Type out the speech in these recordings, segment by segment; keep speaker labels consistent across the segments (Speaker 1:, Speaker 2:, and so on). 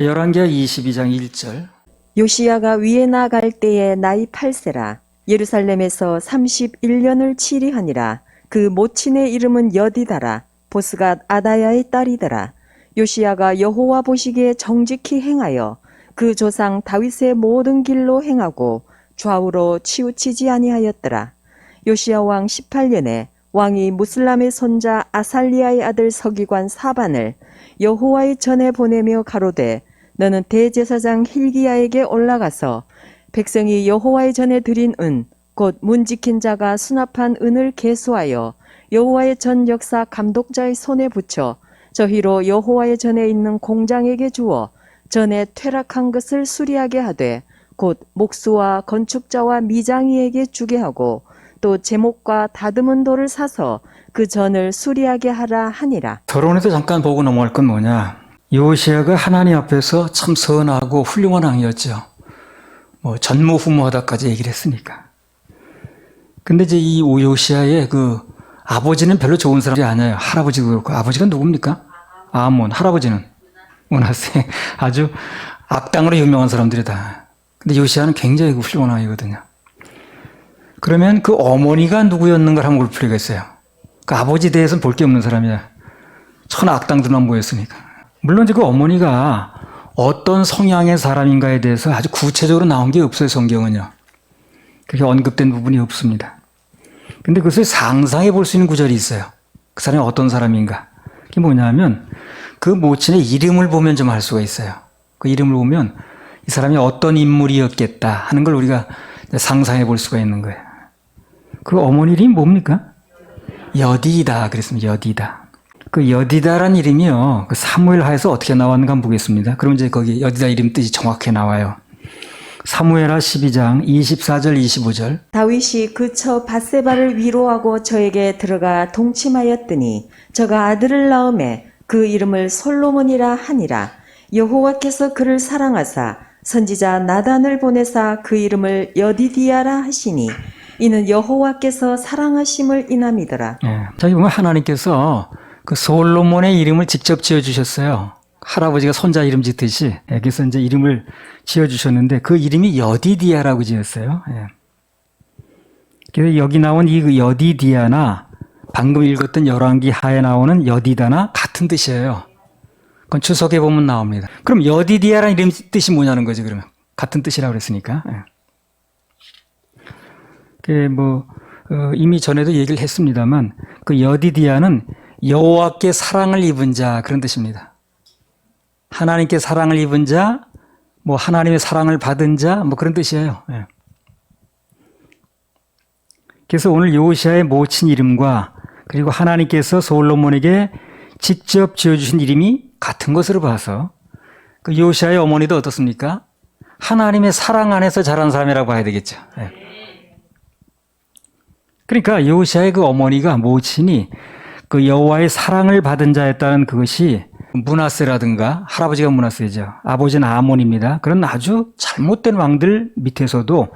Speaker 1: 열왕기하 22장 1절.
Speaker 2: 요시야가 위에 나갈 때에 나이 8세라. 예루살렘에서 31년을 치리하니라. 그 모친의 이름은 여디다라. 보스가 아다야의 딸이더라. 요시야가 여호와 보시기에 정직히 행하여 그 조상 다윗의 모든 길로 행하고 좌우로 치우치지 아니하였더라. 요시야 왕 18년에 왕이 무슬람의 손자 아살리아의 아들 서기관 사반을 여호와의 전에 보내며 가로되 너는 대제사장 hil기야에게 올라가서 백성이 여호와의 전에 드린 은 곧 문 지킨 자가 수납한 은을 계수하여 여호와의 전 역사 감독자의 손에 붙여 저희로 여호와의 전에 있는 공장에게 주어 전에 퇴락한 것을 수리하게 하되 곧 목수와 건축자와 미장이에게 주게 하고 또 제목과 다듬은 돌을 사서 그 전을 수리하게 하라 하니라.
Speaker 1: 결혼에도 잠깐 보고 넘어갈 건 뭐냐. 요시야가 하나님 앞에서 참 선하고 훌륭한 왕이었죠. 전무후무하다까지 얘기를 했으니까. 근데 이제 이 요시야의 그 아버지는 별로 좋은 사람이 아니에요. 할아버지도 그렇고. 아버지가 누굽니까? 아몬. 할아버지는 므낫세. 아주 악당으로 유명한 사람들이다. 근데 요시야는 굉장히 훌륭한 왕이거든요. 그러면 그 어머니가 누구였는가 한번 볼 필요가 있어요. 그 아버지 대해서는 볼 게 없는 사람이야. 천 악당들만 모였으니까. 물론 그 어머니가 어떤 성향의 사람인가에 대해서 아주 구체적으로 나온 게 없어요, 성경은요. 그렇게 언급된 부분이 없습니다. 근데 그것을 상상해 볼 수 있는 구절이 있어요. 그 사람이 어떤 사람인가. 그게 뭐냐면 그 모친의 이름을 보면 좀 알 수가 있어요. 그 이름을 보면 이 사람이 어떤 인물이었겠다 하는 걸 우리가 상상해 볼 수가 있는 거예요. 그 어머니 이름이 뭡니까? 여디다 그랬습니다. 여디다. 그 여디다란 이름이요. 그 사무엘 하에서 어떻게 나왔는가 한번 보겠습니다. 그럼 이제 거기 여디다 이름 뜻이 정확히 나와요. 사무엘하 12장 24절 25절.
Speaker 2: 다윗이 그 처 밧세바를 위로하고 저에게 들어가 동침하였더니 저가 아들을 낳음에 그 이름을 솔로몬이라 하니라. 여호와께서 그를 사랑하사 선지자 나단을 보내사 그 이름을 여디디아라 하시니 이는 여호와께서 사랑하심을 인함이더라.
Speaker 1: 저기 보면 하나님께서 그 솔로몬의 이름을 직접 지어주셨어요. 할아버지가 손자 이름 짓듯이. 그래서 이제 이름을 지어주셨는데 그 이름이 여디디아라고 지었어요. 그래서 여기 나온 이 여디디아나 방금 읽었던 열왕기 하에 나오는 여디다나 같은 뜻이에요. 그건 추석에 보면 나옵니다. 그럼 여디디아라는 이름 뜻이 뭐냐는 거죠, 그러면. 같은 뜻이라고 그랬으니까. 이미 전에도 얘기를 했습니다만, 그 여디디아는 여호와께 사랑을 입은 자, 그런 뜻입니다. 하나님께 사랑을 입은 자, 하나님의 사랑을 받은 자, 그런 뜻이에요. 그래서 오늘 요시야의 모친 이름과 그리고 하나님께서 솔로몬에게 직접 지어주신 이름이 같은 것으로 봐서 그 요시야의 어머니도 어떻습니까? 하나님의 사랑 안에서 자란 사람이라고 봐야 되겠죠. 그러니까 요시야의 그 어머니가 모친이 그 여호와의 사랑을 받은 자였다는 그것이 므낫세라든가 할아버지가 므낫세죠. 아버지는 아몬입니다. 그런 아주 잘못된 왕들 밑에서도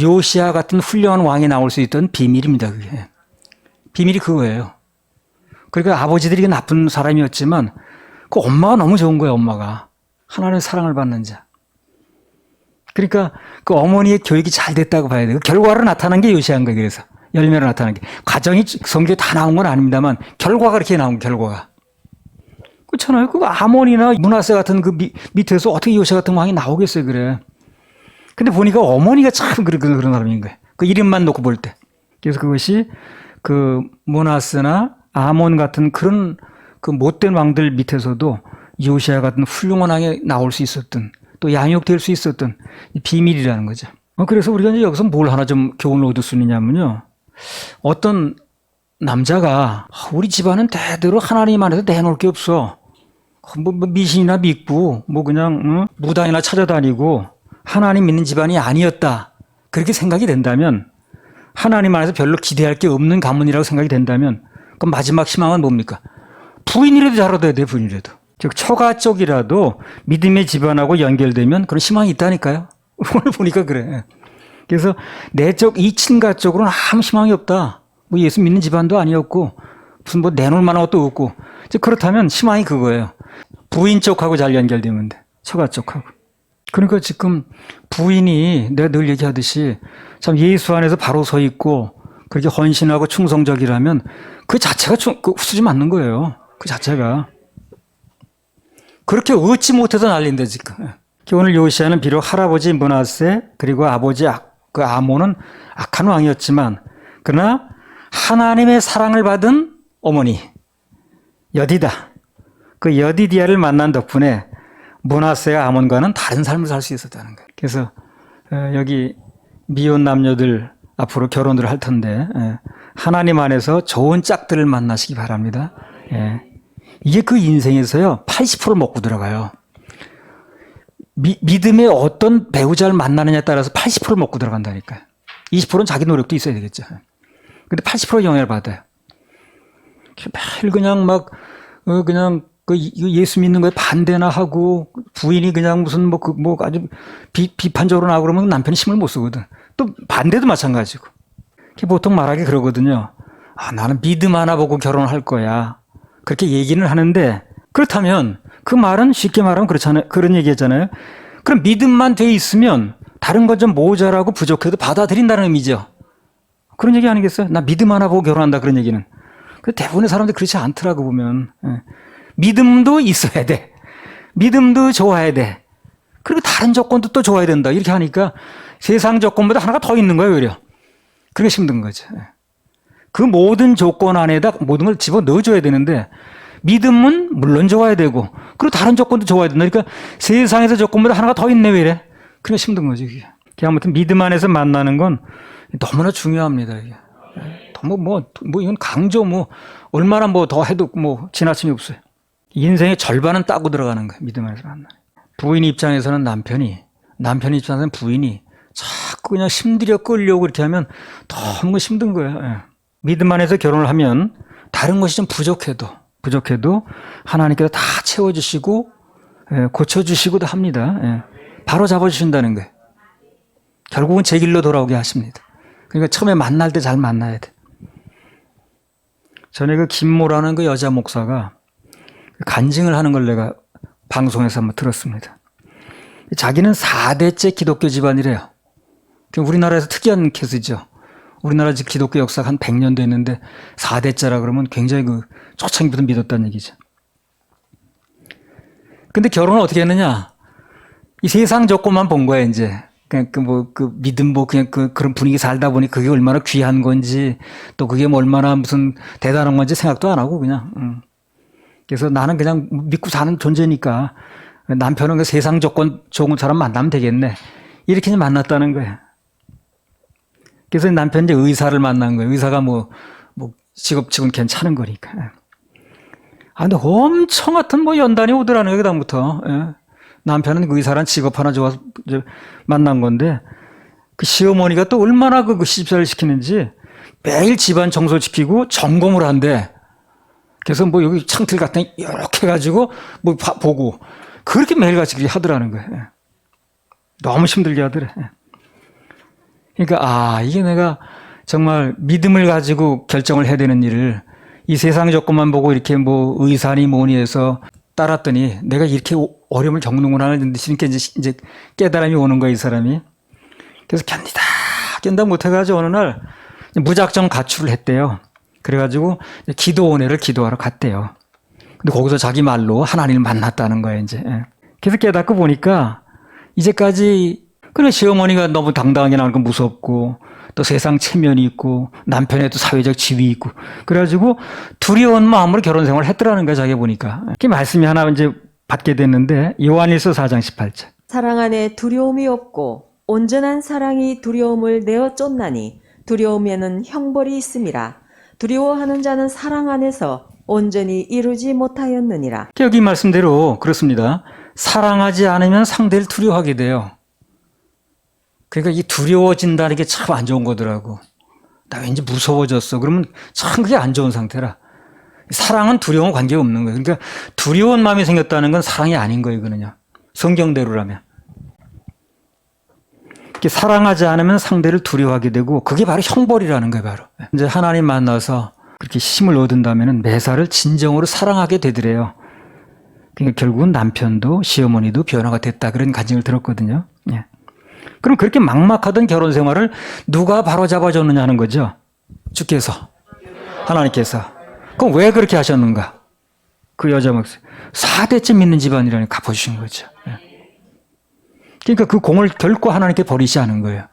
Speaker 1: 요시야 같은 훌륭한 왕이 나올 수 있던 비밀입니다. 그게. 비밀이 그거예요. 그러니까 아버지들이 나쁜 사람이었지만 그 엄마가 너무 좋은 거예요. 엄마가. 하나님의 사랑을 받는 자. 그러니까 그 어머니의 교육이 잘 됐다고 봐야 돼요. 결과로 나타난 게 요시야인 거예요. 그래서 열매로 나타난 게. 과정이 성경에 다 나온 건 아닙니다만 결과가 그렇게 나온 결과가. 그렇잖아요. 그 아몬이나 므낫세 같은 그 밑에서 어떻게 요시야 같은 왕이 나오겠어요. 그래. 근데 보니까 어머니가 참 그런 사람인 거예요. 그 이름만 놓고 볼 때. 그래서 그것이 그 므낫세나 아몬 같은 그런 그 못된 왕들 밑에서도 요시야 같은 훌륭한 왕이 나올 수 있었던 또 양육될 수 있었던 비밀이라는 거죠. 그래서 우리가 이제 여기서 뭘 하나 좀 교훈을 얻을 수 있느냐면요. 어떤 남자가 우리 집안은 대대로 하나님 안에서 내놓을 게 없어. 미신이나 믿고 그냥 무당이나 찾아다니고 하나님 믿는 집안이 아니었다. 그렇게 생각이 된다면 하나님 안에서 별로 기대할 게 없는 가문이라고 생각이 된다면 그럼 마지막 희망은 뭡니까? 부인이라도 잘 얻어야 돼. 부인이라도. 즉 처가 쪽이라도 믿음의 집안하고 연결되면 그런 희망이 있다니까요. 오늘 보니까 그래. 그래서 내 쪽 이 친가 쪽으로는 아무 희망이 없다. 예수 믿는 집안도 아니었고 무슨 내놓을 만한 것도 없고 그렇다면 희망이 그거예요. 부인 쪽하고 잘 연결되면 돼. 처가 쪽하고. 그러니까 지금 부인이 내가 늘 얘기하듯이 참 예수 안에서 바로 서 있고 그렇게 헌신하고 충성적이라면 그 자체가 후수지 맞는 거예요. 그 자체가. 그렇게 얻지 못해서 난리인데 지금. 오늘 요시아는 비록 할아버지 므낫세 그리고 아버지 그 아몬은 악한 왕이었지만 그러나 하나님의 사랑을 받은 어머니 여디다. 그 여디디아를 만난 덕분에 므낫세와 아몬과는 다른 삶을 살 수 있었다는 거예요. 그래서 여기 미혼 남녀들 앞으로 결혼을 할 텐데 하나님 안에서 좋은 짝들을 만나시기 바랍니다. 이게 그 인생에서요 80%를 먹고 들어가요. 믿음의 어떤 배우자를 만나느냐에 따라서 80%를 먹고 들어간다니까요. 20%는 자기 노력도 있어야 되겠죠. 근데 80% 영향을 받아요. 매일 그냥 막 그냥 그 예수 믿는 거에 반대나 하고 부인이 그냥 무슨 뭐 아주 비판적으로 나오고 그러면 남편이 힘을 못 쓰거든. 또 반대도 마찬가지고. 보통 말하기 그러거든요. 아, 나는 믿음 하나 보고 결혼할 거야. 그렇게 얘기는 하는데 그렇다면 그 말은 쉽게 말하면 그렇잖아요. 그런 얘기했잖아요. 그럼 믿음만 돼 있으면 다른 건 좀 모자라고 부족해도 받아들인다는 의미죠. 그런 얘기 아니겠어요? 나 믿음 하나 보고 결혼한다 그런 얘기는. 대부분의 사람들이 그렇지 않더라고 보면. 믿음도 있어야 돼. 믿음도 좋아야 돼. 그리고 다른 조건도 또 좋아야 된다. 이렇게 하니까 세상 조건보다 하나가 더 있는 거예요, 오히려. 그게 힘든 거죠. 그 모든 조건 안에다 모든 걸 집어 넣어줘야 되는데 믿음은 물론 좋아야 되고 그리고 다른 조건도 좋아야 된다. 그러니까 세상에서 조건보다 하나가 더 있네, 왜 이래? 그게 힘든 거죠, 이게. 아무튼 믿음 안에서 만나는 건 너무나 중요합니다, 이게. 이건 강조 얼마나 더 해도 지나침이 없어요. 인생의 절반은 따고 들어가는 거예요. 믿음 안에서 만나는. 부인 입장에서는 남편 입장에서는 부인이 자꾸 그냥 힘들여 끌려고 이렇게 하면 너무 힘든 거예요. 믿음 안에서 결혼을 하면 다른 것이 좀 부족해도 하나님께서 다 채워주시고 고쳐주시고도 합니다. 바로 잡아주신다는 거예요. 결국은 제 길로 돌아오게 하십니다. 그러니까 처음에 만날 때 잘 만나야 돼. 전에 그 김모라는 그 여자 목사가 간증을 하는 걸 내가 방송에서 한번 들었습니다. 자기는 4대째 기독교 집안이래요. 우리나라에서 특이한 케이스죠. 우리나라 기독교 역사가 한 100년 됐는데 4대째라 그러면 굉장히 초창기부터 믿었다는 얘기죠. 근데 결혼을 어떻게 했느냐? 이 세상 조건만 본 거야, 이제. 그냥 믿음 그냥 그런 분위기 살다 보니 그게 얼마나 귀한 건지 또 그게 얼마나 무슨 대단한 건지 생각도 안 하고 그냥. 그래서 나는 그냥 믿고 사는 존재니까 남편은 그 세상 조건 좋은 사람 만나면 되겠네. 이렇게 이제 만났다는 거예요. 그래서 남편이 이제 의사를 만난 거예요. 의사가 직업치고는 괜찮은 거니까. 근데 엄청 같은 연단이 오더라는 거예요, 그다음부터. 남편은 그 의사란 직업 하나 좋아서 만난 건데, 그 시어머니가 또 얼마나 그 시집살이를 시키는지 매일 집안 청소시키고 점검을 한대. 그래서 여기 창틀 같은 거 이렇게 해가지고 보고, 그렇게 매일같이 그렇게 하더라는 거예요. 너무 힘들게 하더래. 그러니까 이게 내가 정말 믿음을 가지고 결정을 해야 되는 일을 이 세상 조건만 보고 이렇게 의사니 뭐니 해서 따랐더니 내가 이렇게 어려움을 겪는구나 하는 이제 깨달음이 오는 거야, 이 사람이. 그래서 견다 못해가지고 어느 날 무작정 가출을 했대요. 그래가지고 기도원회를 기도하러 갔대요. 근데 거기서 자기 말로 하나님을 만났다는 거예요, 이제. 그래서 깨닫고 보니까 이제까지 그래 시어머니가 너무 당당하게 나오는 건 무섭고 또 세상 체면이 있고 남편의 또 사회적 지위 있고 그래가지고 두려운 마음으로 결혼 생활을 했더라는 거야, 자기 보니까. 그 말씀이 하나 이제 받게 됐는데 요한일서 4장 18절.
Speaker 2: 사랑 안에 두려움이 없고 온전한 사랑이 두려움을 내어 쫓나니 두려움에는 형벌이 있음이라. 두려워하는 자는 사랑 안에서 온전히 이루지 못하였느니라.
Speaker 1: 여기 말씀대로 그렇습니다. 사랑하지 않으면 상대를 두려워하게 돼요. 그러니까 이 두려워진다는 게 참 안 좋은 거더라고. 나 왠지 무서워졌어. 그러면 참 그게 안 좋은 상태라. 사랑은 두려움과 관계가 없는 거예요. 그러니까 두려운 마음이 생겼다는 건 사랑이 아닌 거예요, 이거는요. 성경대로라면. 이렇게 사랑하지 않으면 상대를 두려워하게 되고 그게 바로 형벌이라는 거예요, 바로. 이제 하나님 만나서 그렇게 힘을 얻은다면 매사를 진정으로 사랑하게 되더래요. 그러니까 결국은 남편도 시어머니도 변화가 됐다 그런 간증을 들었거든요. 예. 그럼 그렇게 막막하던 결혼 생활을 누가 바로잡아줬느냐 하는 거죠. 주께서, 하나님께서. 그럼 왜 그렇게 하셨는가? 그 여자 목사 4대째 믿는 집안이라니 갚아주신 거죠. 예. 그러니까 그 공을 결코 하나님께 버리지 않은 거예요.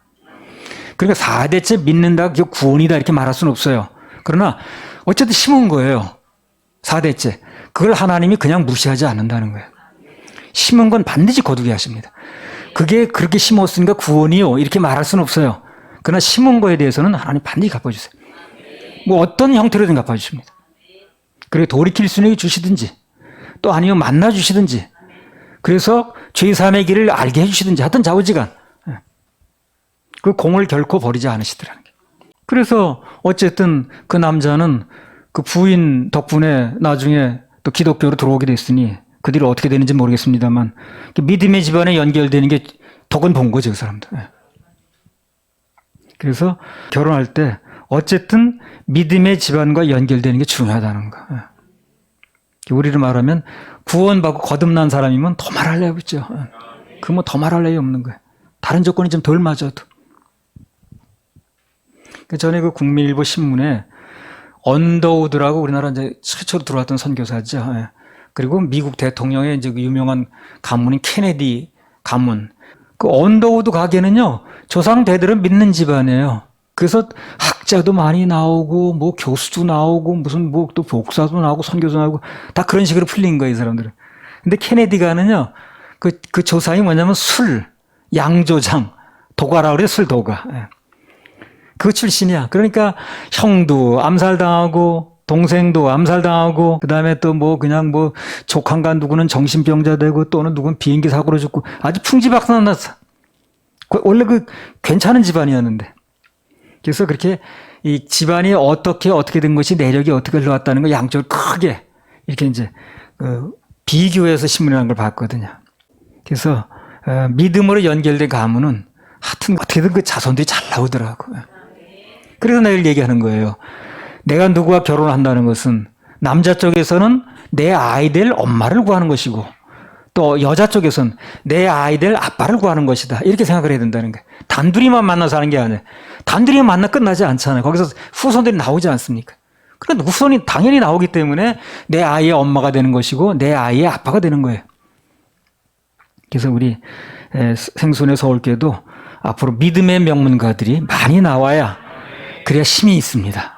Speaker 1: 그러니까 4대째 믿는다, 그게 구원이다 이렇게 말할 수는 없어요. 그러나 어쨌든 심은 거예요. 4대째. 그걸 하나님이 그냥 무시하지 않는다는 거예요. 심은 건 반드시 거두게 하십니다. 그게 그렇게 심었으니까 구원이요 이렇게 말할 수는 없어요. 그러나 심은 거에 대해서는 하나님 반드시 갚아주세요. 뭐 어떤 형태로든 갚아주십니다. 그리고 돌이킬 수 있는 주시든지 또 아니면 만나주시든지 그래서 죄사함의 길을 알게 해주시든지 하여튼 좌우지간 그 공을 결코 버리지 않으시더라는 게. 그래서 어쨌든 그 남자는 그 부인 덕분에 나중에 또 기독교로 들어오게 됐으니 그 뒤로 어떻게 되는지 모르겠습니다만 믿음의 집안에 연결되는 게 덕은 본 거죠, 그 사람들. 그래서 결혼할 때 어쨌든 믿음의 집안과 연결되는 게 중요하다는 거. 우리를 말하면 구원받고 거듭난 사람이면 더 말할 나위 없죠. 그 뭐 더 말할 나위 없는 거예요. 다른 조건이 좀 덜 맞아도. 전에 그 국민일보 신문에 언더우드라고 우리나라 이제 최초로 들어왔던 선교사죠. 예. 그리고 미국 대통령의 이제 그 유명한 가문인 케네디 가문. 그 언더우드 가게는요, 조상대들은 믿는 집안이에요. 그래서 학자도 많이 나오고, 뭐 교수도 나오고, 무슨 뭐 또 복사도 나오고, 선교도 나오고, 다 그런 식으로 풀린 거예요, 이 사람들은. 근데 케네디가는요, 그 조상이 뭐냐면 술, 양조장, 도가라 그래, 술 도가. 예. 그 출신이야. 그러니까 형도 암살당하고 동생도 암살당하고 그다음에 또 뭐 그냥 뭐 조카가 누구는 정신병자 되고 또는 누구는 비행기 사고로 죽고 아주 풍지박산났어. 원래 그 괜찮은 집안이었는데. 그래서 그렇게 이 집안이 어떻게 된 것이 내력이 어떻게 흘러왔다는 걸 양쪽을 크게 이렇게 이제 비교해서 신문이라는 걸 봤거든요. 그래서 믿음으로 연결된 가문은 하여튼 어떻게든 그 자손들이 잘 나오더라고요. 그래서 내가 얘기하는 거예요. 내가 누구와 결혼한다는 것은 남자 쪽에서는 내 아이 될 엄마를 구하는 것이고 또 여자 쪽에서는 내 아이 될 아빠를 구하는 것이다. 이렇게 생각을 해야 된다는 거예요. 단둘이만 만나서 하는 게 아니에요. 단둘이만 만나 끝나지 않잖아요. 거기서 후손들이 나오지 않습니까? 그런데 후손이 당연히 나오기 때문에 내 아이의 엄마가 되는 것이고 내 아이의 아빠가 되는 거예요. 그래서 우리 생손의 서울교회도 앞으로 믿음의 명문가들이 많이 나와야 그래야 힘이 있습니다.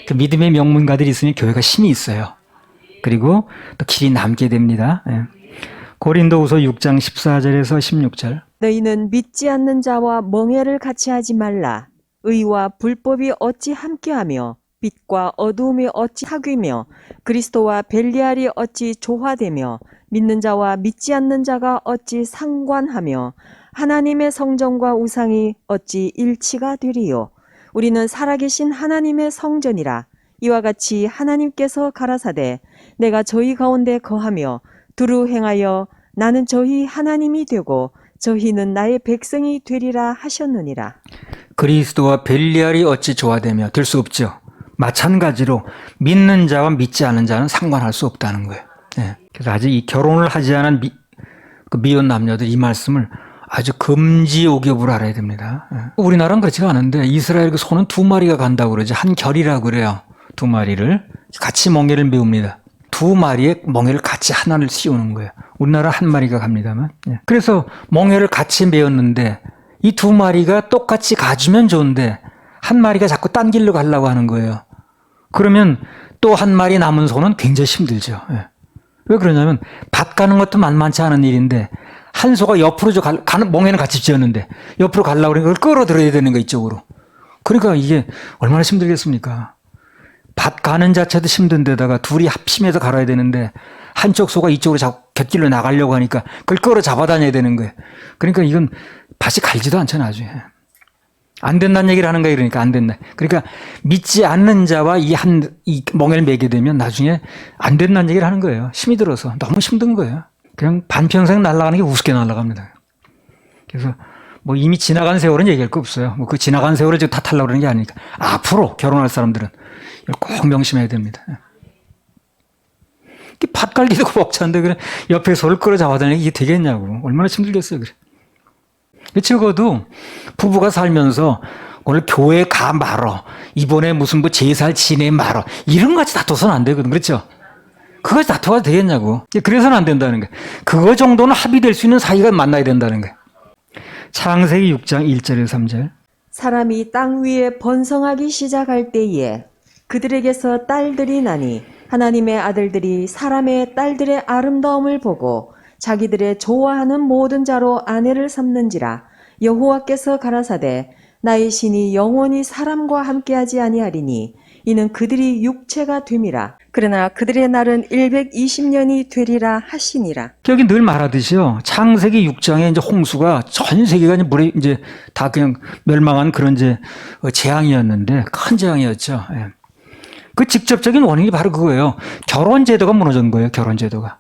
Speaker 1: 그 믿음의 명문가들이 있으면 교회가 힘이 있어요. 그리고 또 길이 남게 됩니다. 고린도후서 6장 14절에서 16절.
Speaker 2: 너희는 믿지 않는 자와 멍해를 같이 하지 말라. 의와 불법이 어찌 함께하며 빛과 어두움이 어찌 사귀며 그리스도와 벨리알이 어찌 조화되며 믿는 자와 믿지 않는 자가 어찌 상관하며 하나님의 성전과 우상이 어찌 일치가 되리요. 우리는 살아계신 하나님의 성전이라. 이와 같이 하나님께서 가라사대 내가 저희 가운데 거하며 두루 행하여 나는 저희 하나님이 되고 저희는 나의 백성이 되리라 하셨느니라.
Speaker 1: 그리스도와 벨리알이 어찌 조화되며 될 수 없죠. 마찬가지로 믿는 자와 믿지 않은 자는 상관할 수 없다는 거예요. 그래서 아직 이 결혼을 하지 않은 미혼 남녀들 이 말씀을 아주 금지옥엽으로 알아야 됩니다. 우리나라는 그렇지가 않은데 이스라엘 그 소는 2마리가 간다고 그러죠. 한 결이라고 그래요. 2마리를 같이 멍에를 메웁니다. 2마리의 멍에를 같이 하나를 씌우는 거예요. 우리나라 1마리가 갑니다만. 그래서 멍에를 같이 메웠는데 이 2마리가 똑같이 가주면 좋은데 1마리가 자꾸 딴 길로 가려고 하는 거예요. 그러면 또 1마리 남은 소는 굉장히 힘들죠. 왜 그러냐면 밭 가는 것도 만만치 않은 일인데 한 소가 옆으로 가는 멍에는 같이 지었는데 옆으로 가려고 그러니까 그걸 끌어들여야 되는 거 이쪽으로. 그러니까 이게 얼마나 힘들겠습니까? 밭 가는 자체도 힘든 데다가 둘이 합심해서 갈아야 되는데 한쪽 소가 이쪽으로 곁길로 나가려고 하니까 그걸 끌어 잡아 다녀야 되는 거예요. 그러니까 이건 밭이 갈지도 않죠 나중에. 안 된다는 얘기를 하는 거야 그러니까 안 된다. 그러니까 믿지 않는 자와 이 멍에를 매게 되면 나중에 안 된다는 얘기를 하는 거예요. 힘이 들어서 너무 힘든 거예요. 그냥 반평생 날아가는 게 우습게 날아갑니다. 그래서 뭐 이미 지나간 세월은 얘기할 거 없어요. 뭐 그 지나간 세월을 지금 탓하려고 그러는 게 아니니까 앞으로 결혼할 사람들은 이걸 꼭 명심해야 됩니다. 밭 갈기도 벅찬데 그래 옆에 소를 끌어잡아다니는 이게 되겠냐고. 얼마나 힘들겠어요. 그래. 적어도 부부가 살면서 오늘 교회 가 말어. 이번에 무슨 뭐 제사 지내 말어. 이런 거 같이 다퉈서는 안 되거든. 그렇죠? 그거 같이 다퉈도 되겠냐고. 그래서는 안 된다는 거야. 그거 정도는 합의될 수 있는 사이가 만나야 된다는 거야. 창세기 6장 1절에서 3절.
Speaker 2: 사람이 땅 위에 번성하기 시작할 때에 그들에게서 딸들이 나니 하나님의 아들들이 사람의 딸들의 아름다움을 보고 자기들의 좋아하는 모든 자로 아내를 삼는지라. 여호와께서 가라사대 나의 신이 영원히 사람과 함께하지 아니하리니 이는 그들이 육체가 됨이라. 그러나 그들의 날은 120년이 되리라 하시니라.
Speaker 1: 여기 늘 말하듯이요. 창세기 6장에 이제 홍수가 전 세계가 이제 물에 이제 다 그냥 멸망한 그런 이제 재앙이었는데 큰 재앙이었죠. 예. 그 직접적인 원인이 바로 그거예요. 결혼 제도가 무너진 거예요. 결혼 제도가.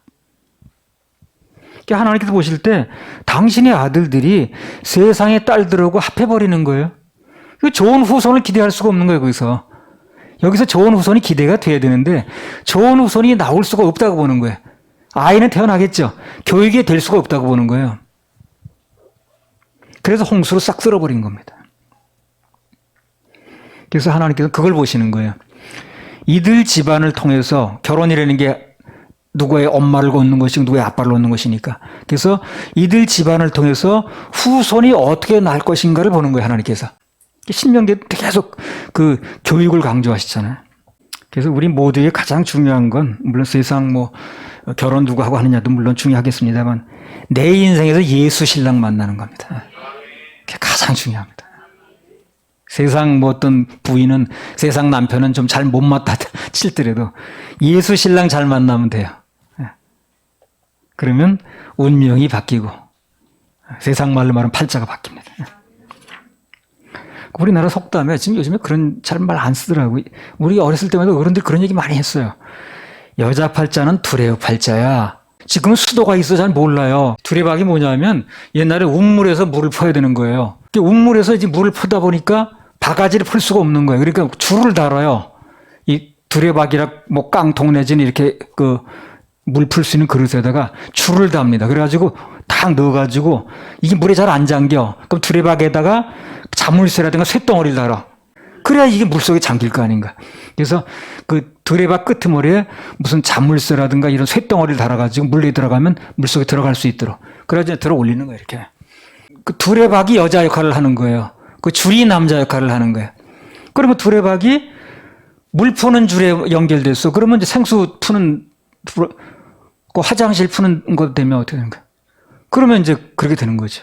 Speaker 1: 하나님께서 보실 때 당신의 아들들이 세상의 딸들하고 합해버리는 거예요. 좋은 후손을 기대할 수가 없는 거예요. 거기서. 여기서 좋은 후손이 기대가 돼야 되는데 좋은 후손이 나올 수가 없다고 보는 거예요. 아이는 태어나겠죠. 교육이 될 수가 없다고 보는 거예요. 그래서 홍수로 싹 쓸어버린 겁니다. 그래서 하나님께서 그걸 보시는 거예요. 이들 집안을 통해서 결혼이라는 게 누구의 엄마를 얻는 것이고 누구의 아빠를 얻는 것이니까. 그래서 이들 집안을 통해서 후손이 어떻게 날 것인가를 보는 거예요. 하나님께서. 신명기에 계속 그 교육을 강조하시잖아요. 그래서 우리 모두의 가장 중요한 건 물론 세상 뭐 결혼 누구 하고 하느냐도 물론 중요하겠습니다만 내 인생에서 예수 신랑 만나는 겁니다. 그게 가장 중요합니다. 세상 뭐 어떤 부인은 세상 남편은 좀 잘 못 맞다 칠더라도 예수 신랑 잘 만나면 돼요. 그러면 운명이 바뀌고 세상 말로 말하면 팔자가 바뀝니다. 우리나라 속담에 지금 요즘에 그런 잘 말 안 쓰더라고요. 우리 어렸을 때마다 어른들 그런 얘기 많이 했어요. 여자 팔자는 두레어 팔자야. 지금은 수도가 있어 잘 몰라요. 두레박이 뭐냐면 옛날에 운물에서 물을 퍼야 되는 거예요. 운물에서 이제 물을 퍼다 보니까 바가지를 풀 수가 없는 거예요. 그러니까 줄을 달아요. 이 두레박이라 뭐 깡통 내지는 이렇게 그 물 풀 수 있는 그릇에다가 줄을 답니다. 그래가지고 탁 넣어가지고 이게 물에 잘 안 잠겨. 그럼 두레박에다가 자물쇠라든가 쇳덩어리를 달아. 그래야 이게 물속에 잠길 거 아닌가. 그래서 그 두레박 끄트머리에 무슨 자물쇠라든가 이런 쇳덩어리를 달아가지고 물에 들어가면 물속에 들어갈 수 있도록. 그래가지고 들어 올리는 거예요. 이렇게. 그 두레박이 여자 역할을 하는 거예요. 그 줄이 남자 역할을 하는 거예요. 그러면 두레박이 물 푸는 줄에 연결됐어. 그러면 이제 생수 푸는 그 화장실 푸는 거 되면 어떻게 되는 거야? 그러면 이제 그렇게 되는 거죠.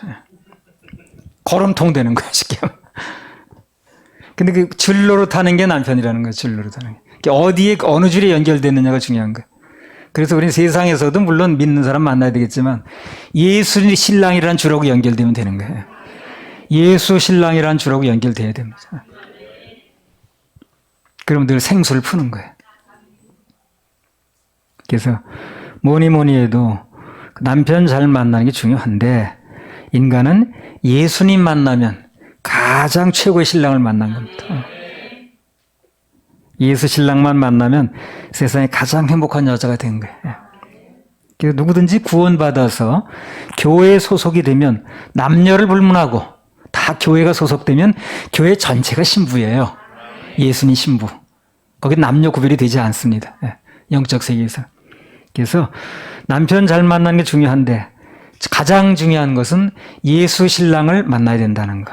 Speaker 1: 걸음통 되는 거야, 쉽게 하면. 근데 그 줄로로 타는 게 남편이라는 거예요, 줄로로 타는 게. 어디에, 어느 줄에 연결됐느냐가 중요한 거예요. 그래서 우리는 세상에서도 물론 믿는 사람 만나야 되겠지만 예수 신랑이라는 줄하고 연결되면 되는 거예요. 예수 신랑이라는 줄하고 연결돼야 됩니다. 그럼 늘 생수를 푸는 거예요. 그래서 뭐니 해도 남편 잘 만나는 게 중요한데 인간은 예수님 만나면 가장 최고의 신랑을 만난 겁니다. 예수 신랑만 만나면 세상에 가장 행복한 여자가 된 거예요. 그래서 누구든지 구원받아서 교회에 소속이 되면 남녀를 불문하고 다 교회가 소속되면 교회 전체가 신부예요. 예수님 신부. 거기 남녀 구별이 되지 않습니다. 영적 세계에서. 그래서 남편 잘 만나는 게 중요한데 가장 중요한 것은 예수 신랑을 만나야 된다는 거.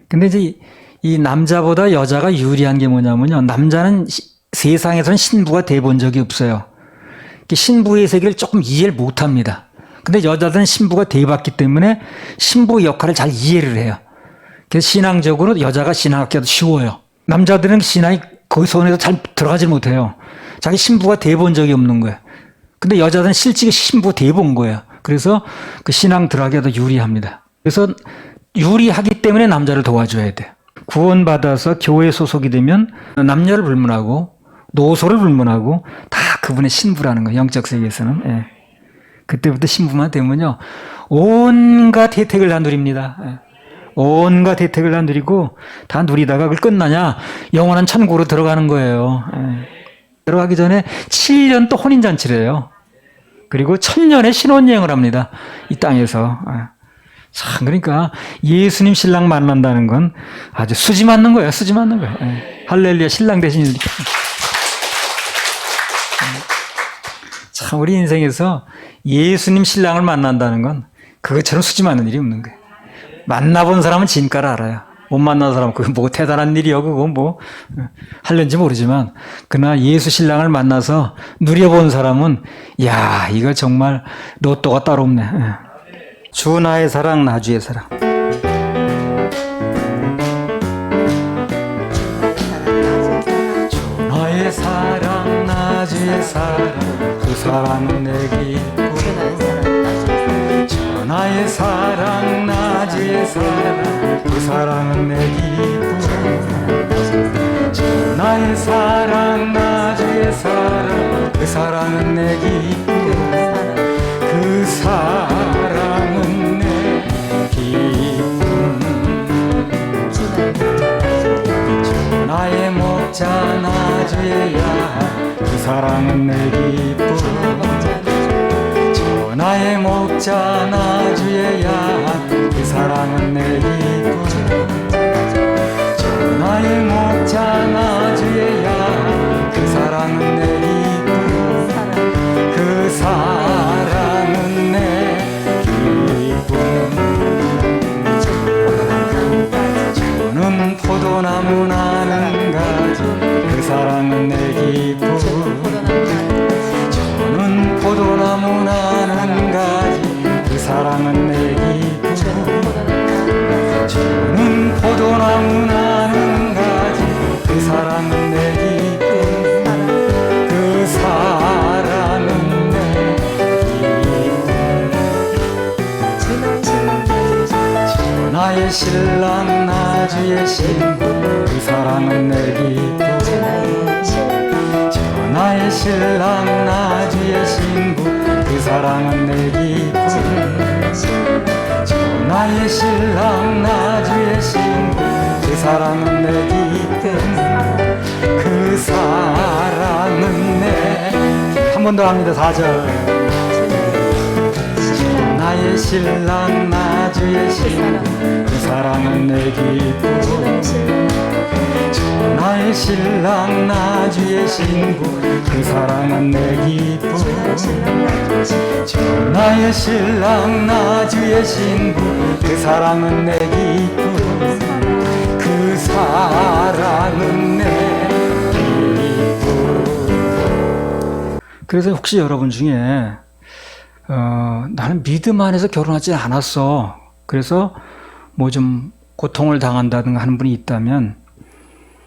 Speaker 1: 근데 이제 이 남자보다 여자가 유리한 게 뭐냐면요. 남자는 세상에서는 신부가 돼 본 적이 없어요. 신부의 세계를 조금 이해를 못 합니다. 근데 여자들은 신부가 돼 봤기 때문에 신부 역할을 잘 이해를 해요. 그래서 신앙적으로 여자가 신앙하기도 쉬워요. 남자들은 신앙이 거기 손에서 잘 들어가지 못해요. 자기 신부가 돼 본 적이 없는 거예요. 근데 여자들은 실제 신부 돼 본 거예요. 그래서 그 신앙 들어가기가 유리합니다. 그래서 유리하기 때문에 남자를 도와줘야 돼요. 구원받아서 교회에 소속이 되면 남녀를 불문하고 노소를 불문하고 다 그분의 신부라는 거예요. 영적 세계에서는. 예. 그때부터 신부만 되면요. 온갖 혜택을 다 누립니다. 예. 온갖 혜택을 다 누리고 다 누리다가 그걸 끝나냐? 영원한 천국으로 들어가는 거예요. 예. 들어가기 전에 7년 또 혼인잔치를 해요. 그리고 천년의 신혼여행을 합니다. 이 땅에서. 참, 그러니까 예수님 신랑 만난다는 건 아주 수지 맞는 거예요. 수지 맞는 거예요. 할렐루야, 신랑 대신. 참, 우리 인생에서 예수님 신랑을 만난다는 건 그것처럼 수지 맞는 일이 없는 거예요. 만나본 사람은 진가를 알아요. 못 만난 사람은 그거 뭐 대단한 일이요. 그거 뭐 할는지 모르지만 그러나 예수 신랑을 만나서 누려본 사람은 야, 이거 정말 로또가 따로 없네. 주 나의 사랑, 나 주의 사랑. 주 나의 사랑, 나 주의 사랑, 그 사랑은 내 기쁨. 주 나의 사랑, 나 주의 사랑, 그 사랑은 내 기쁨. 주 나의 사랑, 나 주의 사랑, 그 사랑은 내 기쁨. 그 사랑은 내 기쁨. 주 나의 목자, 나 주의 양, 그 사랑은 내 기쁨. 주 나의 목자, 나 주의 양, 그 사랑은 내 기쁨. 주 나의 목자, 나 주의 양, 그 사랑은 내 기쁨. 그 사랑은 내 기쁨. 주는 포도나무 나는 가지, 그 사랑은 내 기쁨. 주는 포도나무 나는 가지, 그 사랑은 내 기쁨. 주는 포도나무 나는 가지, 그 사랑은 내 기쁨. 그 사랑은 내 기쁨. 나의 신랑, 나 주의 신부, 그 사랑은 내 기쁨. 나의 신랑, 나 주의 신부, 그 사랑은 내 기쁨. 나의 신랑, 나 주의 신부, 그 사랑은 내 기쁨. 그 사랑은 내. 한 번 더 합니다. 4절. 나의 신랑, 나 주의 신부, 그 사랑은 내 기쁨. 나의 신랑, 나 주의 신부, 그 사랑은 내 기쁨. 나의 신랑, 나 주의 신부, 그 사랑은 내 기쁨. 그 사랑은 내 기쁨. 그래서 혹시 여러분 중에 나는 믿음 안에서 결혼하지 않았어, 그래서 뭐 좀 고통을 당한다든가 하는 분이 있다면,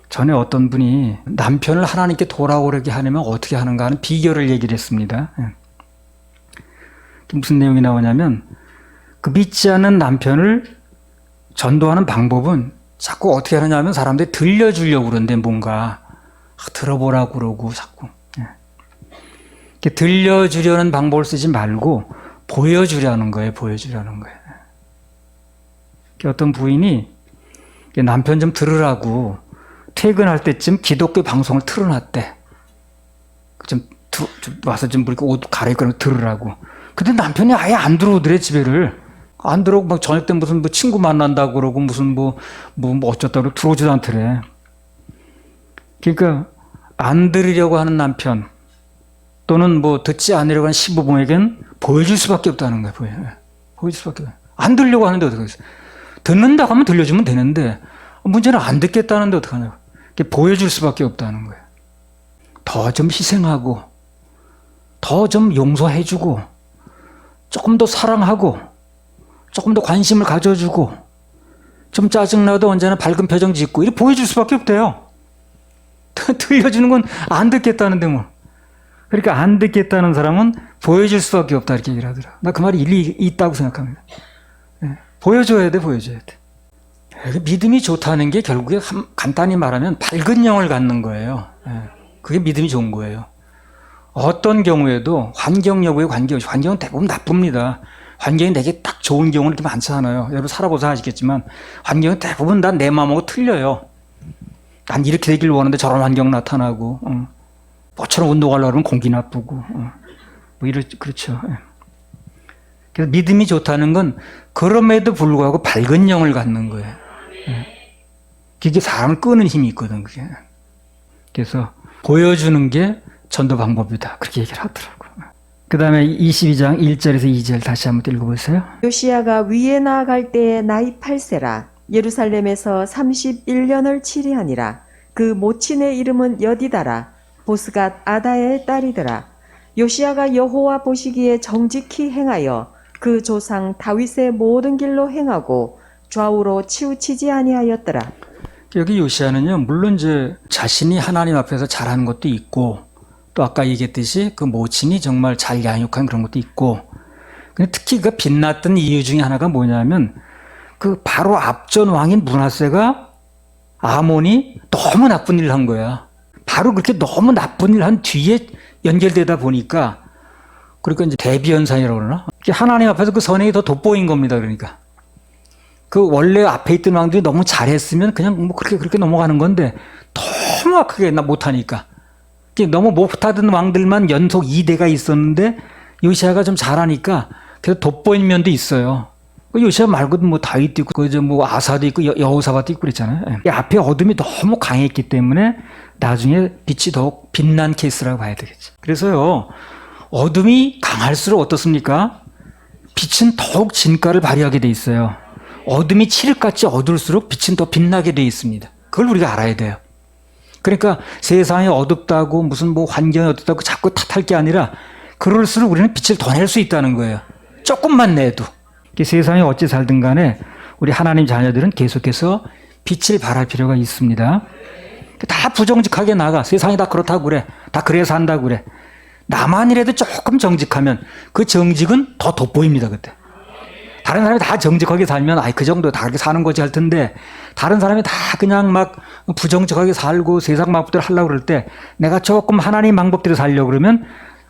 Speaker 1: 전에 어떤 분이 남편을 하나님께 돌아오게 하려면 어떻게 하는가 하는 비결을 얘기를 했습니다. 무슨 내용이 나오냐면, 그 믿지 않는 남편을 전도하는 방법은 자꾸 어떻게 하느냐 면 사람들이 들려주려고 그러는데, 뭔가 들어보라고 그러고 자꾸 이렇게 들려주려는 방법을 쓰지 말고 보여주려는 거예요. 보여주려는 거예요. 어떤 부인이 남편 좀 들으라고 퇴근할 때쯤 기독교 방송을 틀어놨대. 좀 와서 좀 이렇게 옷 갈아입고 들으라고. 근데 남편이 아예 안 들어오더래, 집에를. 안 들어오고 막 저녁 때 무슨 뭐 친구 만난다고 그러고 무슨 뭐 어쩌다고 들어오지도 않더래. 그러니까 안 들으려고 하는 남편 또는 뭐 듣지 않으려고 하는 시부모에겐 보여줄 수밖에 없다는 거야. 보여줄 수밖에 없다. 안 들으려고 하는데 어떡하겠어. 듣는다고 하면 들려주면 되는데 문제는 안 듣겠다는데 어떡하냐고. 보여줄 수밖에 없다는 거예요. 더 좀 희생하고 더 좀 용서해주고 조금 더 사랑하고 조금 더 관심을 가져주고 좀 짜증나도 언제나 밝은 표정 짓고 이렇게 보여줄 수밖에 없대요. 들려주는 건 안 듣겠다는데 뭐. 그러니까 안 듣겠다는 사람은 보여줄 수밖에 없다, 이렇게 얘기를 하더라. 나 그 말이 일리 있다고 생각합니다. 보여줘야 돼, 보여줘야 돼. 믿음이 좋다는 게 결국에 간단히 말하면 밝은 영을 갖는 거예요. 그게 믿음이 좋은 거예요. 어떤 경우에도 환경 여부에 관계없이, 환경은 대부분 나쁩니다. 환경이 내게 딱 좋은 경우는 이렇게 많지 않아요. 여러분 살아보셔서 아시겠지만 환경은 대부분 다 내 마음하고 틀려요. 난 이렇게 되길 원하는데 저런 환경 나타나고, 뭐처럼 운동하려고 하면 공기 나쁘고, 뭐 그렇죠. 예. 그래서 믿음이 좋다는 건 그럼에도 불구하고 밝은 영을 갖는 거예요. 예. 그게 사람을 끄는 힘이 있거든, 그게. 그래서 보여주는 게 전도 방법이다. 그렇게 얘기를 하더라고요. 그 다음에 22장 1절에서 2절 다시 한번 읽어보세요.
Speaker 2: 요시야가 위에 나아갈 때에 나이 8세라. 예루살렘에서 31년을 치리하니라. 그 모친의 이름은 여디다라. 보스갓 아다야의 딸이더라. 요시야가 여호와 보시기에 정직히 행하여 그 조상 다윗의 모든 길로 행하고 좌우로 치우치지 아니하였더라.
Speaker 1: 여기 요시야는요, 물론 이제 자신이 하나님 앞에서 잘한 것도 있고, 또 아까 얘기했듯이 그 모친이 정말 잘 양육한 그런 것도 있고, 근데 특히 그 빛났던 이유 중에 하나가 뭐냐면, 그 바로 앞전 왕인 므낫세가 아몬이 너무 나쁜 일을 한 거야. 바로 그렇게 너무 나쁜 일을 한 뒤에 연결되다 보니까, 그러니까 이제 대비현상이라고 그러나? 하나님 앞에서 그 선행이 더 돋보인 겁니다, 그러니까. 그 원래 앞에 있던 왕들이 너무 잘했으면 그냥 뭐 그렇게 넘어가는 건데 너무 악하게 못하니까 너무 못하던 왕들만 연속 2대가 있었는데 요시야가 좀 잘하니까 그래서 돋보인 면도 있어요. 요시야 말고도 뭐 다윗도 있고 그저 뭐 아사도 있고 여호사밧도 있고 그랬잖아요. 앞에 어둠이 너무 강했기 때문에 나중에 빛이 더욱 빛난 케이스라고 봐야 되겠죠. 그래서요, 어둠이 강할수록 어떻습니까? 빛은 더욱 진가를 발휘하게 돼 있어요. 어둠이 칠흑같이 어두울수록 빛은 더 빛나게 되어 있습니다. 그걸 우리가 알아야 돼요. 그러니까 세상이 어둡다고 무슨 뭐 환경이 어둡다고 자꾸 탓할 게 아니라 그럴수록 우리는 빛을 더 낼 수 있다는 거예요. 조금만 내도. 세상이 어찌 살든 간에 우리 하나님 자녀들은 계속해서 빛을 발할 필요가 있습니다. 다 부정직하게 나가. 세상이 다 그렇다고 그래. 다 그래서 한다고 그래. 나만이라도 조금 정직하면 그 정직은 더 돋보입니다, 그때. 다른 사람이 다 정직하게 살면 그 정도 다 그렇게 사는 거지 할 텐데, 다른 사람이 다 그냥 막 부정직하게 살고 세상 방법대로 하려고 그럴 때 내가 조금 하나님 방법대로 살려고 그러면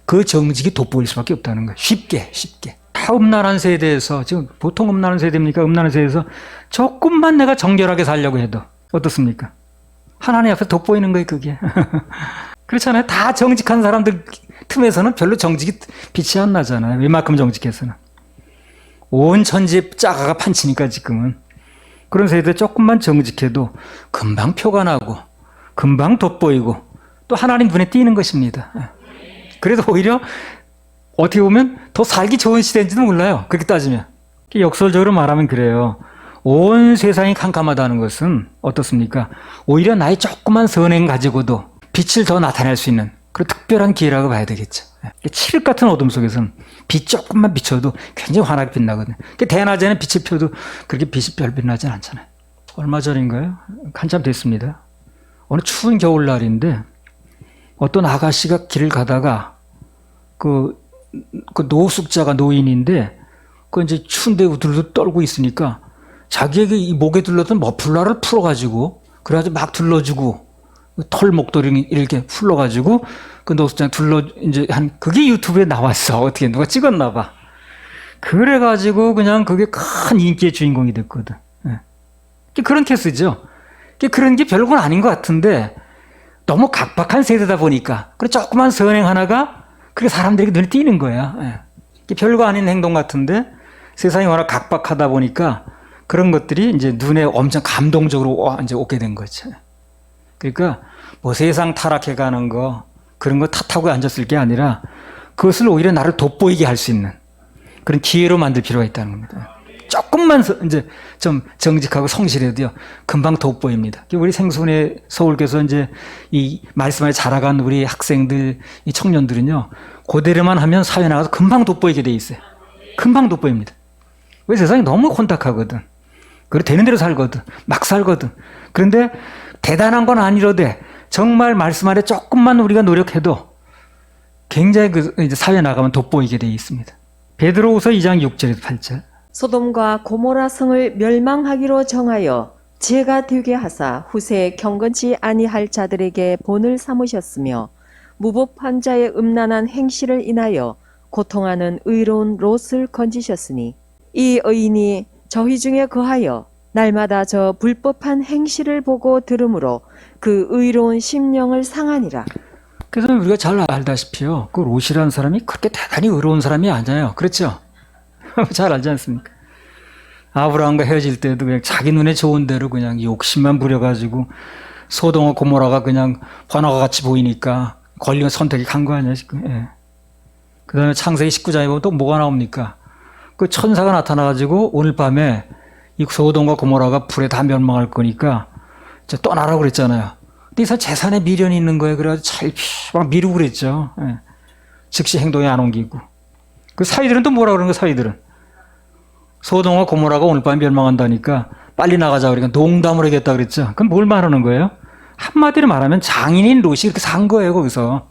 Speaker 1: 그 정직이 돋보일 수밖에 없다는 거예요. 쉽게. 다 음란한 세대에서, 지금 보통 음란한 세대입니까? 음란한 세대에서 조금만 내가 정결하게 살려고 해도 어떻습니까? 하나님 앞에 돋보이는 거예요, 그게. 그렇잖아요. 다 정직한 사람들 틈에서는 별로 정직이 빛이 안 나잖아요. 웬만큼 정직해서는. 온 천지에 짜가가 판치니까 지금은. 그런 세대 조금만 정직해도 금방 표가 나고 금방 돋보이고 또 하나님 눈에 띄는 것입니다. 그래서 오히려 어떻게 보면 더 살기 좋은 시대인지도 몰라요. 그렇게 따지면. 역설적으로 말하면 그래요. 온 세상이 캄캄하다는 것은 어떻습니까? 오히려 나의 조그만 선행 가지고도 빛을 더 나타낼 수 있는 그런 특별한 기회라고 봐야 되겠죠. 칠흑 같은 어둠 속에서는 빛 조금만 비춰도 굉장히 환하게 빛나거든요. 대낮에는 빛을 펴도 그렇게 빛이 별 빛나지 않잖아요. 얼마 전인가요? 한참 됐습니다. 어느 추운 겨울날인데 어떤 아가씨가 길을 가다가 그 노숙자가 노인인데 그 이제 추운데 우들우들 떨고 있으니까 자기에게 이 목에 둘렀던 머플러를 풀어가지고 그래가지고 막 둘러주고 털 목도리 이렇게 풀러가지고 그 노숙자 이제 그게 유튜브에 나왔어. 어떻게 누가 찍었나 봐. 그래가지고 그냥 그게 큰 인기의 주인공이 됐거든. 예. 그런 케이스죠. 그런 게 별건 아닌 것 같은데 너무 각박한 세대다 보니까 그래 조그만 선행 하나가 그게 사람들에게 눈에 띄는 거야. 예. 별거 아닌 행동 같은데 세상이 워낙 각박하다 보니까 그런 것들이 이제 눈에 엄청 감동적으로 이제 오게 된 거죠. 그러니까 뭐 세상 타락해가는 거 그런 거 탓하고 앉았을 게 아니라 그것을 오히려 나를 돋보이게 할 수 있는 그런 기회로 만들 필요가 있다는 겁니다. 조금만 이제 좀 정직하고 성실해도요 금방 돋보입니다. 우리 생손의 서울교서 이제 이 말씀 안에 자라간 우리 학생들, 이 청년들은요 그대로만 하면 사회 나가서 금방 돋보이게 돼 있어요. 금방 돋보입니다. 왜 세상이 너무 혼탁하거든. 그리고 되는 대로 살거든. 막 살거든. 그런데 대단한 건 아니로되 정말 말씀 안에 조금만 우리가 노력해도 굉장히 이제 사회 나가면 돋보이게 되어 있습니다. 베드로후서 2장 6절에서 8절.
Speaker 2: 소돔과 고모라 성을 멸망하기로 정하여 죄가 되게 하사 후세에 경건치 아니할 자들에게 본을 삼으셨으며 무법한 자의 음란한 행실을 인하여 고통하는 의로운 롯을 건지셨으니 이 의인이 저희 중에 거하여 날마다 저 불법한 행실을 보고 들으므로 그 의로운 심령을 상하니라.
Speaker 1: 그래서 우리가 잘 알다시피요. 그 롯이라는 사람이 그렇게 대단히 의로운 사람이 아니에요. 그렇죠? 잘 알지 않습니까? 아브라함과 헤어질 때도 그냥 자기 눈에 좋은 대로 그냥 욕심만 부려가지고 소돔과 고모라가 그냥 번화가 같이 보이니까 권리가 선택이 간 거 아니야, 지금. 예. 그 다음에 창세기 19장에 보면 또 뭐가 나옵니까? 그 천사가 나타나가지고 오늘 밤에 이 소돔과 고모라가 불에 다 멸망할 거니까 이제 떠나라고 그랬잖아요. 근데 이 사람 재산에 미련이 있는 거예요. 그래가지고 막 미루고 그랬죠. 예. 즉시 행동에 안 옮기고. 그 사위들은 또 뭐라 그러는 거야, 사위들은? 소돔과 고모라가 오늘 밤에 멸망한다니까 빨리 나가자 그러니까 농담으로 하겠다 그랬죠. 그럼 뭘 말하는 거예요? 한마디로 말하면 장인인 롯이 그렇게 산 거예요, 거기서.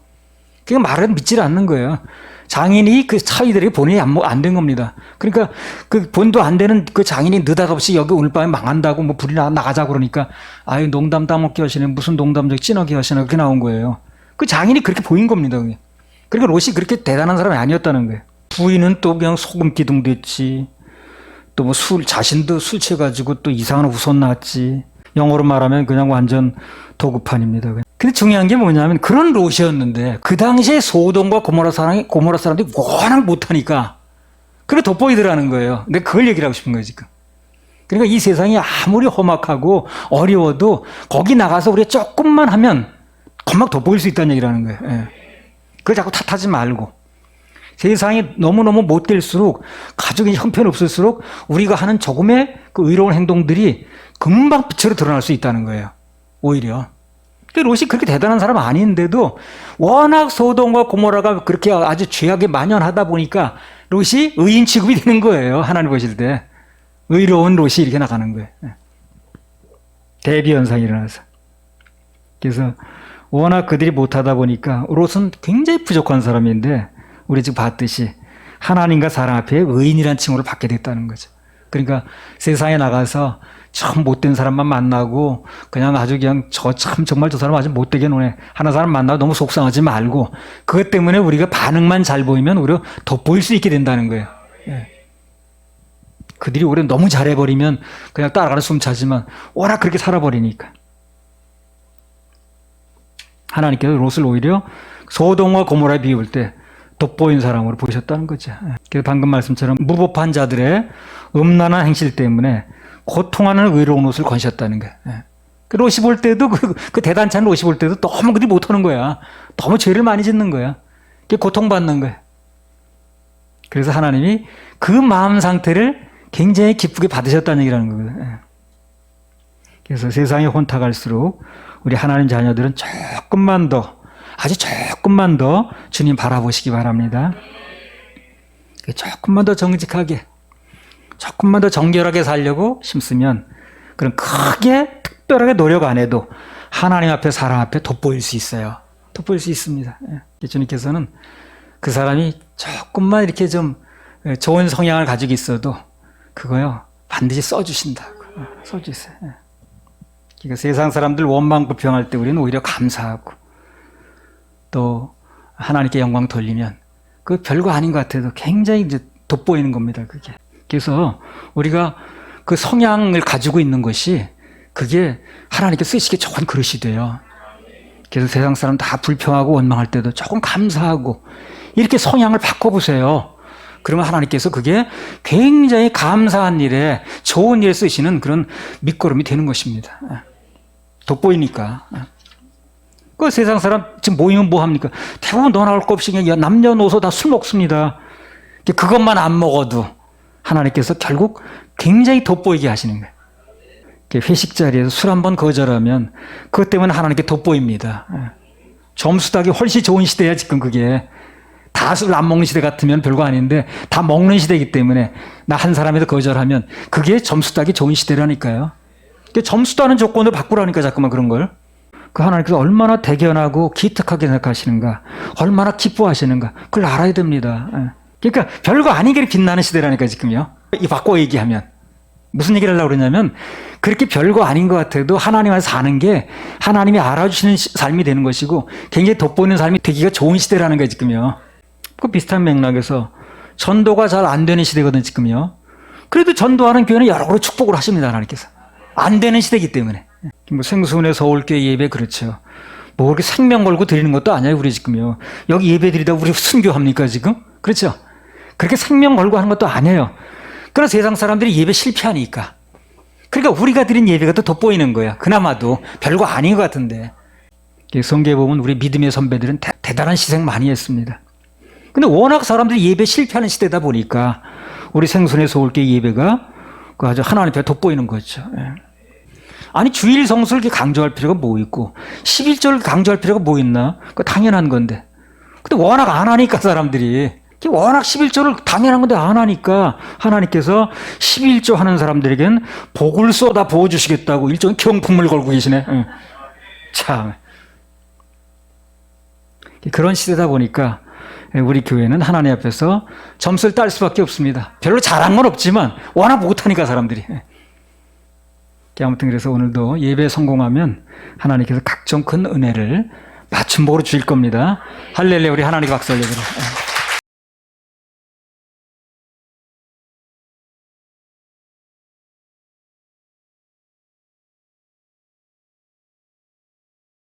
Speaker 1: 그게 말을 믿질 않는 거예요. 장인이 그 사위들에게 본인이 안 된 겁니다. 그러니까 그 본도 안 되는 그 장인이 느닷없이 여기 오늘 밤에 망한다고 뭐 불이 나가자고 그러니까 아유 농담 따먹기 하시네. 무슨 농담적 찐하게 하시나 그렇게 나온 거예요. 그 장인이 그렇게 보인 겁니다. 그게. 그러니까 롯이 그렇게 대단한 사람이 아니었다는 거예요. 부인은 또 그냥 소금 기둥 됐지. 또 뭐 자신도 술 취해가지고 또 이상한 후손 낳았지. 영어로 말하면 그냥 완전 도구판입니다. 근데 중요한 게 뭐냐면 그런 롯이었는데 그 당시에 소돔과 고모라 사람들이 워낙 못하니까 그게 돋보이더라는 거예요. 근데 그걸 얘기를 하고 싶은 거예요, 지금. 그러니까 이 세상이 아무리 험악하고 어려워도 거기 나가서 우리가 조금만 하면 금방 돋보일 수 있다는 얘기를 하는 거예요. 예. 그걸 자꾸 탓하지 말고. 세상이 너무너무 못될수록 가족이 형편없을수록 우리가 하는 조금의 그 의로운 행동들이 금방 빛으로 드러날 수 있다는 거예요. 오히려. 롯이 그렇게 대단한 사람 아닌데도 워낙 소돔과 고모라가 그렇게 아주 죄악에 만연하다 보니까 롯이 의인 취급이 되는 거예요. 하나님 보실 때. 의로운 롯이 이렇게 나가는 거예요. 대비현상이 일어나서. 그래서 워낙 그들이 못하다 보니까 롯은 굉장히 부족한 사람인데 우리 지금 봤듯이 하나님과 사람 앞에 의인이라는 칭호를 받게 됐다는 거죠. 그러니까 세상에 나가서 참 못된 사람만 만나고 그냥 아주 그냥 정말 저 사람 아주 못되게 노네 하는 사람 만나고 너무 속상하지 말고 그것 때문에 우리가 반응만 잘 보이면 오히려 돋보일 수 있게 된다는 거예요. 예. 그들이 오히려 너무 잘해버리면 그냥 따라가는 숨차지만 워낙 그렇게 살아버리니까 하나님께서 롯을 오히려 소돔과 고모라에 비울 때 돋보인 사람으로 보셨다는 거죠. 그래서 방금 말씀처럼 무법한 자들의 음란한 행실 때문에 고통하는 의로운 롯을 건셨다는 거예요. 그 롯이 볼 때도 그 대단치 않은 롯이 볼 때도 너무 그들이 못하는 거야. 너무 죄를 많이 짓는 거야. 그게 고통받는 거야. 그래서 하나님이 그 마음 상태를 굉장히 기쁘게 받으셨다는 얘기라는 거거든요. 그래서 세상이 혼탁할수록 우리 하나님 자녀들은 조금만 더 아주 조금만 더 주님 바라보시기 바랍니다. 조금만 더 정직하게, 조금만 더 정결하게 살려고 심으면 그런 크게 특별하게 노력 안 해도 하나님 앞에 사람 앞에 돋보일 수 있어요. 돋보일 수 있습니다. 주님께서는 그 사람이 조금만 이렇게 좀 좋은 성향을 가지고 있어도 그거요 반드시 써주신다고. 써주세요. 그러니까 세상 사람들 원망 불평할 때 우리는 오히려 감사하고 또 하나님께 영광 돌리면 그 별거 아닌 것 같아도 굉장히 이제 돋보이는 겁니다. 그게. 그래서 우리가 그 성향을 가지고 있는 것이 그게 하나님께 쓰시기 좋은 그릇이 돼요. 그래서 세상 사람 다 불평하고 원망할 때도 조금 감사하고 이렇게 성향을 바꿔보세요. 그러면 하나님께서 그게 굉장히 감사한 일에 좋은 일에 쓰시는 그런 밑거름이 되는 것입니다. 돋보이니까. 그 세상 사람 지금 모이면 뭐 합니까? 대부분 너 나올 것 없이 그냥 남녀노소 다 술 먹습니다. 그것만 안 먹어도 하나님께서 결국 굉장히 돋보이게 하시는 거예요. 회식 자리에서 술 한 번 거절하면 그것 때문에 하나님께 돋보입니다. 점수 따기 훨씬 좋은 시대야 지금 그게. 다 술 안 먹는 시대 같으면 별거 아닌데 다 먹는 시대이기 때문에 나 한 사람에도 거절하면 그게 점수 따기 좋은 시대라니까요. 점수 따는 조건을 바꾸라니까 자꾸만 그런 걸. 그 하나님께서 얼마나 대견하고 기특하게 생각하시는가, 얼마나 기뻐하시는가, 그걸 알아야 됩니다. 그러니까 별거 아닌 게 빛나는 시대라니까 지금요. 이 바꿔 얘기하면 무슨 얘기를 하려고 그러냐면 그렇게 별거 아닌 것 같아도 하나님 안에서 사는 게 하나님이 알아주시는 삶이 되는 것이고 굉장히 돋보이는 삶이 되기가 좋은 시대라는 거예요 지금요. 그 비슷한 맥락에서 전도가 잘 안 되는 시대거든요 지금요. 그래도 전도하는 교회는 여러 가지 축복을 하십니다 하나님께서. 안 되는 시대이기 때문에. 뭐 생수원의 서울교회 예배 그렇죠. 뭐 그렇게 생명 걸고 드리는 것도 아니에요, 우리 지금요. 여기 예배 드리다 우리 순교합니까, 지금? 그렇죠? 그렇게 생명 걸고 하는 것도 아니에요. 그러나 세상 사람들이 예배 실패하니까. 그러니까 우리가 드린 예배가 더 돋보이는 거야. 그나마도 별거 아닌 것 같은데. 성경에 보면 우리 믿음의 선배들은 대단한 희생 많이 했습니다. 근데 워낙 사람들이 예배 실패하는 시대다 보니까 우리 생선의 서울교회 예배가 아주 하나님 앞에 돋보이는 거죠. 예. 아니 주일 성수를 이렇게 강조할 필요가 뭐 있고 11절을 강조할 필요가 뭐 있나? 그거 당연한 건데. 근데 워낙 안 하니까 사람들이 워낙 11조를 당연한 건데 안 하니까 하나님께서 11조 하는 사람들에겐 복을 쏟아 부어주시겠다고 일종의 경품을 걸고 계시네. 응. 참. 그런 시대다 보니까 우리 교회는 하나님 앞에서 점수를 딸 수밖에 없습니다. 별로 잘한 건 없지만 워낙 못하니까 사람들이. 아무튼 그래서 오늘도 예배 성공하면 하나님께서 각종 큰 은혜를 맞춤복으로 주실 겁니다. 할렐루야. 우리 하나님 박수 올려드려.